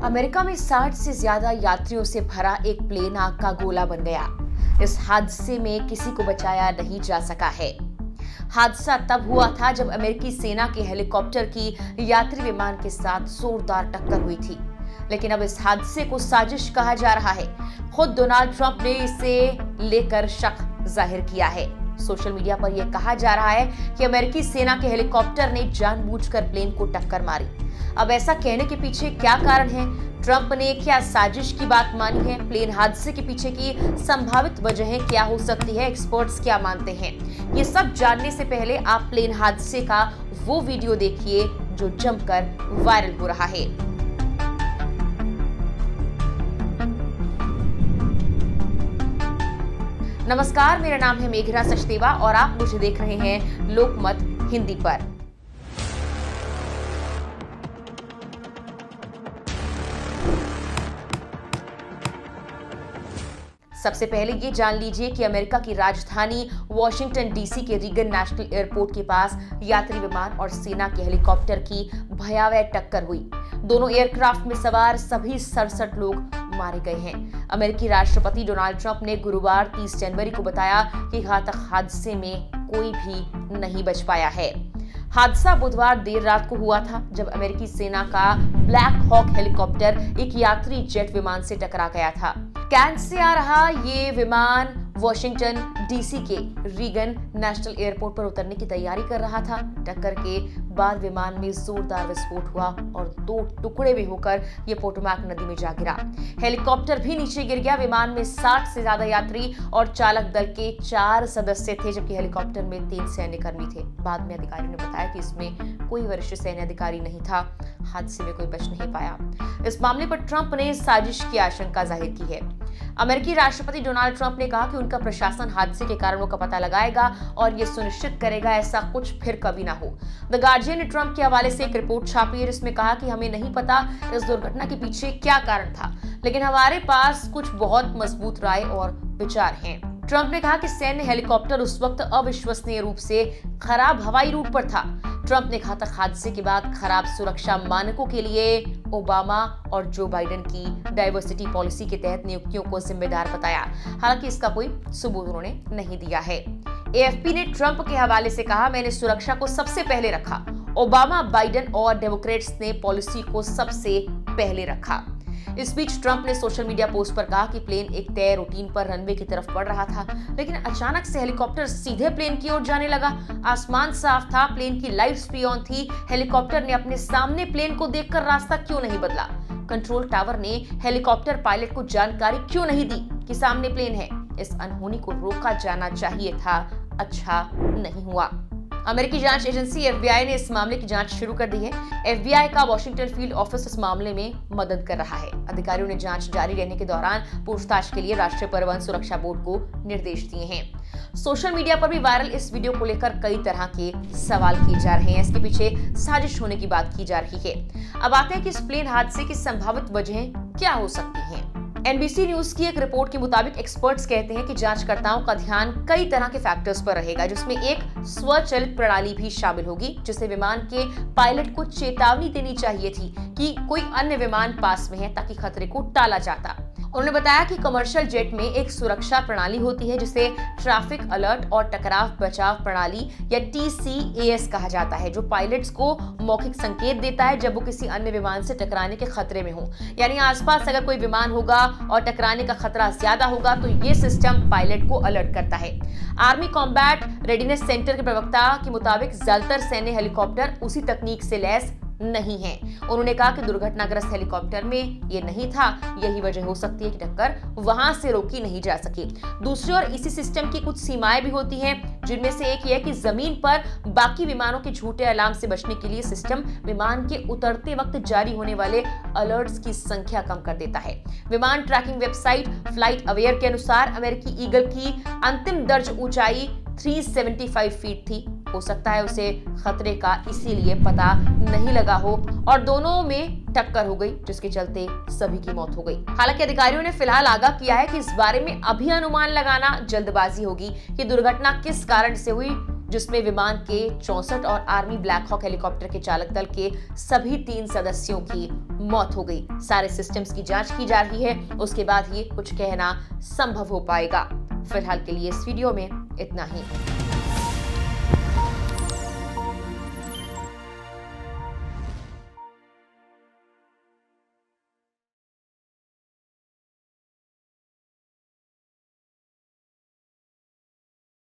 America में 60 से ज्यादा यात्रियों से भरा एक प्लेन आग का गोला बन गया। इस हादसे में किसी को बचाया नहीं जा सका है। हादसा तब हुआ था जब अमेरिकी सेना के हेलीकॉप्टर की यात्री विमान के साथ जोरदार टक्कर हुई थी। लेकिन अब इस हादसे को साजिश कहा जा रहा है। खुद डोनाल्ड ट्रंप ने इसे लेकर शक जाहिर किया है। सोशल मीडिया पर यह कहा जा रहा है कि अमेरिकी सेना के हेलीकॉप्टर ने जानबूझकर प्लेन को टक्कर मारी। अब ऐसा कहने के पीछे क्या कारण है? ट्रंप ने क्या साजिश की बात मानी है? प्लेन हादसे के पीछे की संभावित वजहें क्या हो सकती है? एक्सपर्ट्स क्या मानते हैं? ये सब जानने से पहले आप प्लेन हादसे का वो वीडियो देखिए जो जमकर वायरल हो रहा है। नमस्कार, मेरा नाम है मेघना सचदेवा और आप मुझे देख रहे हैं लोकमत हिंदी पर। सबसे पहले ये जान लीजिए कि अमेरिका की राजधानी वॉशिंगटन डीसी के रीगन नेशनल एयरपोर्ट के पास यात्री विमान और सेना के हेलीकॉप्टर की भयावह टक्कर हुई। दोनों एयरक्राफ्ट में सवार सभी 67 लोग मारे गए हैं। अमेरिकी राष्ट्रपति डोनाल्ड ट्रंप ने गुरुवार 30 जनवरी को बताया कि घातक हादसे में कोई भी नहीं बच पाया है। हादसा बुधवार देर रात को हुआ था जब अमेरिकी सेना का ब्लैक हॉक हेलीकॉप्टर एक यात्री जेट विमान से टकरा गया था। कैंस से आ रहा ये विमान वॉशिंगटन डीसी के रीगन नेशनल एयरपोर्ट पर उतरने की तैयारी कर रहा था। टक्कर के बाद विमान में जोरदार विस्फोट हुआ और 2 टुकड़े में होकर ये पोटोमैक नदी में जा गिरा। हेलीकॉप्टर भी नीचे गिर गया। विमान में 60 से ज्यादा यात्री और चालक दल के 4 सदस्य थे, जबकि हेलीकॉप्टर में 3 सैन्यकर्मी थे। बाद में अधिकारियों ने बताया कि इसमें कोई वरिष्ठ सैन्य अधिकारी नहीं था। हादसे में कोई बच नहीं पाया। इस मामले पर ट्रंप ने साजिश की आशंका जाहिर की है। अमेरिकी राष्ट्रपति डोनाल्ड ट्रंप ने कहा कि उनका प्रशासन हादसे के कारणों का पता लगाएगा और ये सुनिश्चित करेगा ऐसा कुछ फिर कभी ना हो। द गार्जियन ने ट्रंप के हवाले से एक रिपोर्ट छापी है जिसमें कहा कि हमें नहीं पता इस दुर्घटना के पीछे क्या कारण था, लेकिन हमारे पास कुछ बहुत मजबूत राय और विचार हैं। ट्रंप ने कहा कि सैन्य हेलीकॉप्टर उस वक्त अविश्वसनीय रूप से खराब हवाई रूट पर था। ट्रंप ने घातक हादसे के बाद खराब सुरक्षा मानकों के लिए ओबामा और जो बाइडेन की डाइवर्सिटी पॉलिसी के तहत नियुक्तियों को जिम्मेदार बताया। हालांकि इसका कोई सबूत उन्होंने नहीं दिया है। एएफपी ने ट्रंप के हवाले से कहा, मैंने सुरक्षा को सबसे पहले रखा। ओबामा, बाइडेन और डेमोक्रेट्स ने पॉलिसी को सबसे पहले रखा। इस बीच ट्रंप ने सोशल मीडिया पोस्ट पर कहा कि प्लेन एक तय रूटीन पर रनवे की तरफ बढ़ रहा था, लेकिन अचानक से हेलीकॉप्टर सीधे प्लेन की ओर जाने लगा। आसमान साफ था, प्लेन की लाइट्स भी ऑन थी। हेलीकॉप्टर ने अपने सामने प्लेन को देखकर रास्ता क्यों नहीं बदला? कंट्रोल टावर ने हेलीकॉप्टर पायलट को जानकारी क्यों नहीं दी कि सामने प्लेन है? इस अनहोनी को रोका जाना चाहिए था। अच्छा नहीं हुआ। अमेरिकी जांच एजेंसी एफबीआई ने इस मामले की जांच शुरू कर दी है। एफबीआई का वॉशिंगटन फील्ड ऑफिस इस मामले में मदद कर रहा है। अधिकारियों ने जांच जारी रहने के दौरान पूछताछ के लिए राष्ट्रीय परिवहन सुरक्षा बोर्ड को निर्देश दिए हैं। सोशल मीडिया पर भी वायरल इस वीडियो को लेकर कई तरह के सवाल किए जा रहे हैं। इसके पीछे साजिश होने की बात की जा रही है। अब आते हैं कि इस प्लेन हादसे की संभावित वजहें क्या हो सकती हैं। एनबीसी न्यूज की एक रिपोर्ट के मुताबिक एक्सपर्ट्स कहते हैं कि जांचकर्ताओं का ध्यान कई तरह के फैक्टर्स पर रहेगा, जिसमें एक स्वचालित प्रणाली भी शामिल होगी, जिसे विमान के पायलट को चेतावनी देनी चाहिए थी कि कोई अन्य विमान पास में है ताकि खतरे को टाला जाता। उन्होंने बताया कि कमर्शियल जेट में एक सुरक्षा प्रणाली होती है जिसे ट्रैफिक अलर्ट और टकराव बचाव प्रणाली या TCAS कहा जाता है, जो पायलट्स को मौखिक संकेत देता है जब वो किसी अन्य विमान से टकराने के खतरे में हो। यानी आसपास अगर कोई विमान होगा और टकराने का खतरा ज्यादा होगा तो ये सिस्टम पायलट को अलर्ट करता है। आर्मी कॉम्बैट रेडीनेस सेंटर के प्रवक्ता के मुताबिक ज्यादातर सैन्य हेलीकॉप्टर उसी तकनीक से लैस नहीं है। उन्होंने कहा कि दुर्घटनाग्रस्त हेलीकॉप्टर में ये नहीं था। यही वजह हो सकती है कि टक्कर वहां से रोकी नहीं जा सकी। दूसरी ओर इसी सिस्टम की कुछ सीमाएं भी होती हैं, जिनमें से एक यह कि जमीन पर बाकी विमानों के झूठे अलार्म से बचने के लिए सिस्टम विमान के उतरते वक्त जारी होने वाले अलर्ट्स की संख्या कम कर देता है। विमान ट्रैकिंग वेबसाइट फ्लाइट अवेयर के अनुसार अमेरिकी ईगल की अंतिम दर्ज ऊंचाई 375 फीट थी। हो सकता है उसे खतरे का इसीलिए पता नहीं लगा हो और दोनों में टक्कर हो गई, जिसके चलते सभी की मौत हो गई। हालांकि अधिकारियों ने फिलहाल आगाह किया है कि इस बारे में अभी अनुमान लगाना जल्दबाजी होगी कि दुर्घटना किस कारण से हुई जिसमें विमान के 64 और आर्मी ब्लैक हॉक हेलीकॉप्टर के चालक दल के सभी 3 सदस्यों की मौत हो गई। सारे सिस्टम्स की जांच की जा रही है, उसके बाद ही कुछ कहना संभव हो पाएगा। फिलहाल के लिए इस वीडियो में इतना ही।